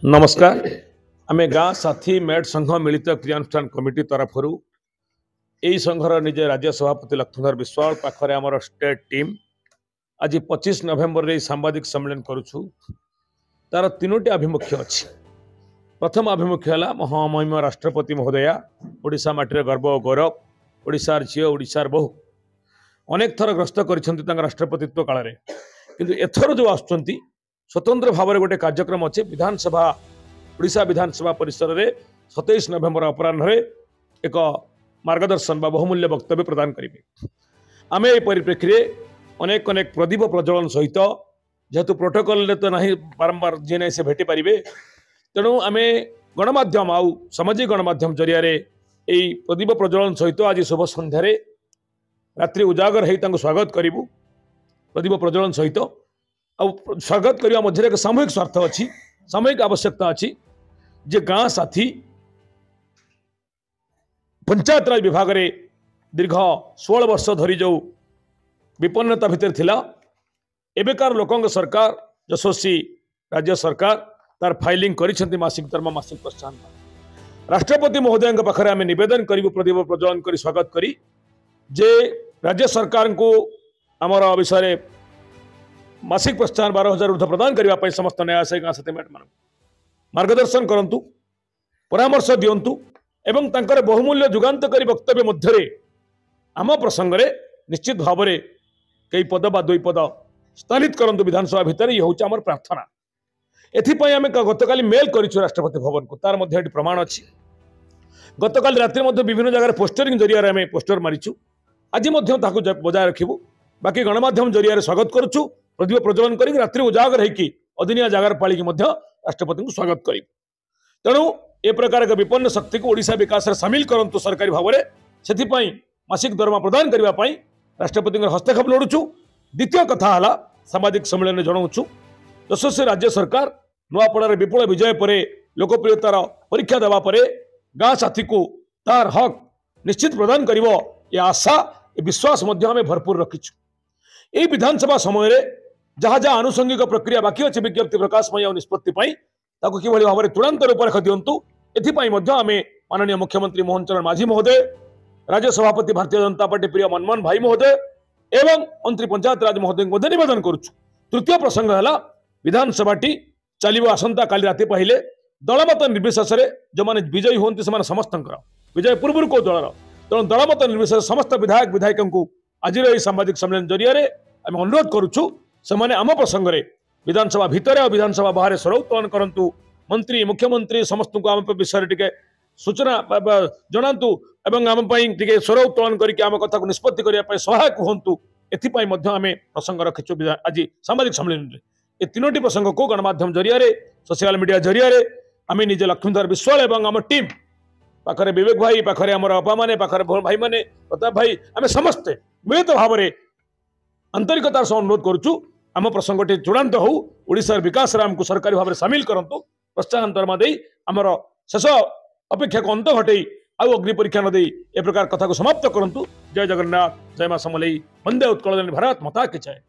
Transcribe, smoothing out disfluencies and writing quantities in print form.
नमस्कार। आमे गाँ साथी मेट संघ मिलित क्रियानुष्ठान कमिटी तरफ यही संघर निजे राज्य सभापति लक्ष्मणधर विश्वाल पाखरे आमर स्टेट टीम आज 25 नवेम्बर रे सांबादिक सम्मेलन करुछु। तार तीनोटी आभिमुख्य अच्छी। प्रथम आभिमुख्य है महामहिम राष्ट्रपति महोदया ओडिशा माटीर गर्व और गौरव ओडिशार झील ओडिशार बहु अनेक थर ग्रस्त कर राष्ट्रपतित्व काल में किंतु एथर जो आसुंच स्वतंत्र भाव में गोटे कार्यक्रम अच्छे विधानसभा ओडिशा विधानसभा परिसर में 27 नवेम्बर अपराह एक मार्गदर्शन बा बहुमूल्य वक्तव्य प्रदान करेंगे। आम ये परिप्रेक्षी में अनेक अनेक प्रदीप प्रज्वलन सहित जेहेतु प्रोटोकॉल तो नहीं बारंबार जी नहीं से भेटी पारे तेणु आम गणमाध्यम आउ सामाजिक गणमाध्यम जरिया यही प्रदीप प्रज्वलन सहित आज शुभ सन्धार रात्रि उजागर हो स्वागत करूँ। प्रदीप प्रज्वलन सहित स्वागत करने मध्य एक सामूहिक स्वार्थ अच्छी सामूहिक आवश्यकता अच्छी जे गाँ साथी पंचायत राज विभाग में दीर्घ 16 वर्ष धरी जो विपन्नता भितर थिला एबेकार लोकंग सरकार यशस्वी राज्य सरकार तार फाइलिंग करिसेंति मासिक दरमा मासिक प्रोत्साहन राष्ट्रपति महोदय पाखे आम निवेदन करूँ प्रदीप प्रज्वलन कर स्वागत करी जे राज्य सरकार को आमर विषय मासिक प्रोत्साहन 12,000 ऊर्ध्व प्रदान करने समस्त न्यायालय गाँ साथी मेट मान मार्गदर्शन करंतु परामर्श दिंतु एवं तांकर बहुमूल्य जुगान्तकारी वक्तव्य मध्य आम प्रसंग में निश्चित भाव में कई पद बा 2 पद स्थानित करंतु विधानसभा भितर ये हूँ आम प्रार्थना। एथिपाई आम गतकाली मेल करूँ राष्ट्रपति भवन को तार मध्य प्रमाण अच्छी। गतकाली रात्रि विभिन्न जगह पोस्टरिंग जरिया आम पोस्टर मारिचु आज बजाय रखू बाकी गणमाध्यम जरिया स्वागत करुचु प्रदीप प्रज्वलन कर रात्रि उजागर होगी अदिनिया जगार पाड़ी राष्ट्रपति को स्वागत कर तेणु ए प्रकार एक विपन्न शक्ति को ओडिशा विकास में सामिल करंतु सरकारी भाव में से मासिक दरमा प्रदान करने राष्ट्रपति हस्तक्षेप लोड़ुचु। द्वितीय कथा है सामाजिक सम्मेलन में जनाऊँ यशस्वी राज्य सरकार नुआपड़ार विपुल विजय पर लोकप्रियतार परीक्षा देवा पर गाँ साथी को तार हक निश्चित प्रदान कर आशा विश्वास भरपूर रखीचु। यही विधानसभा समय जहाँ जहाँ आनुषंगिक प्रक्रिया बाकी अच्छे विज्ञप्ति प्रकाश और निष्पत्ति कि भाव में चूड़ान्त रूपरेख दिंतु एपाई आम माननीय मुख्यमंत्री मोहन चरण माझी महोदय राज्य सभापति भारतीय जनता पार्टी प्रिय मनमोहन भाई महोदय एवं मंत्री पंचायत राज महोदय निवेदन करुचु। तृतीय प्रसंग है विधानसभा चलो आसंता काली राति पहले दलमत निर्विशेष जो मैंने विजयी होती से समस्त विजय पूर्व को दलर तेणु दलमत निर्विशेष समस्त विधायक विधायिका आज सांबादिक सम्मेलन जरिया आम अनुरोध करुचु से आम प्रसंग में विधानसभा भितर और विधानसभा बाहर स्वर उत्तोलन करंतु मंत्री मुख्यमंत्री समस्त को आम विषय टे सूचना जनातु आम टे स्वर उत्तोलन करके आम कथा को निष्पत्ति करने सहायक हूँ एपाई आम प्रसंग रखीचु आज सामाजिक सम्मेलन में ये तीनोटी प्रसंग को गणमाध्यम जरिया सोशल मीडिया जरिया आम निजे लक्ष्मणधर विश्वाल और आम टीम पाखरे विवेक भाई पाखरे आमर अपा माने पाखरे भाई माने प्रताप भाई आम समस्ते मिलित भाव में आंतरिकतार सह अनुरोध करुचु आम प्रसंगटी चूड़ान्त हो ओडिशार विकास आमको सरकारी भाव में सामिल करंतु प्रोत्साहन दरमा दे आमर शेष अपेक्षा को अंत घटे आउ अग्नि परीक्षा न दे ए प्रकार कथा को समाप्त करंतु। जय जगन्नाथ जय मां समलेई वंदे उत्कल भारत माता की जय।